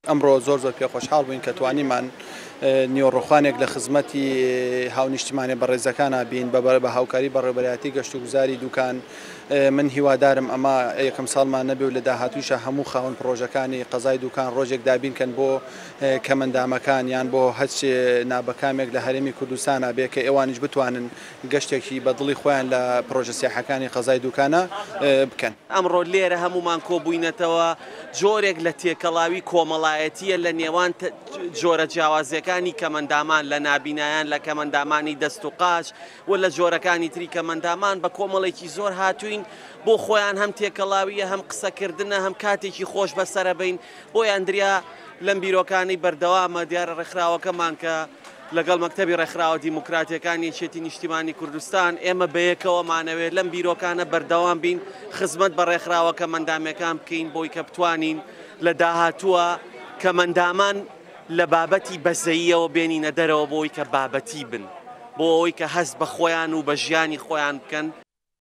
ئەمڕۆ زۆر پێ خۆشحاڵ بووین کە توانیمان نیوەڕۆخوانێک لە خزمەتی هاونیشتیمانیە بەڕێزەکانە بین بە هاوکاری بەڕێوەبەرایەتی گەشت و گوزاری دوکان. من هیوادارم ئەمە یەکەم ساڵمان نەبێ و لە داهاتوویشە هەموو خاوەن پرۆژەکانی قەزای دوکان ڕۆژێک دابینکەن بۆ کەمەندامەکان یان بۆ هەچ نابەکامێک لە هەرێمی کوردستانە بێ کە ئێوانیش بتوانن گەشتێکی بەدڵی خۆیان لە پرۆژە سیاحەکانی قەزای دوکانە بکەن. ئەمڕۆ لێرە هەمومان کۆبووینەتەوە جۆرێک لە تێکەڵاوی کۆمەڵایەتیە لە نێوان جۆرە جیاوازیەکانی کەمەندامان لە نابینایان لە کەمەندامانی دەست و قاچ و لە جۆرەکانی تری کەمەندامان بە کۆمەڵێکی زۆر هاتوین بۆ خۆیان هەم تێکەڵاویە هەم قسەکردنە هەم کاتێکی خۆش بەسەرە بین بۆیان دریا لەم بیرۆکانی بەردەوامە دیارە ڕێکخراوەکەمان کە لەگەڵ مەکتەبی ڕێکخراوە دیموکراتیەکانی یەکێتی نیشتیمانی کوردستان ئێمە بەیەکەوەمانەوێت لەم بیرۆکانە بەردەوام بین خزمەت بە ڕێکخراوە کەمەندامەکان بکەین بۆی کە بتوانین لە داهاتووە کەمەندامان لە بابەتی بەزەییەوە بێنینە دەرەوە بۆی کە بابەتی بن بۆ ئەوەی کە هەست بە خۆیان و بە ژیانی خۆیان بکەن.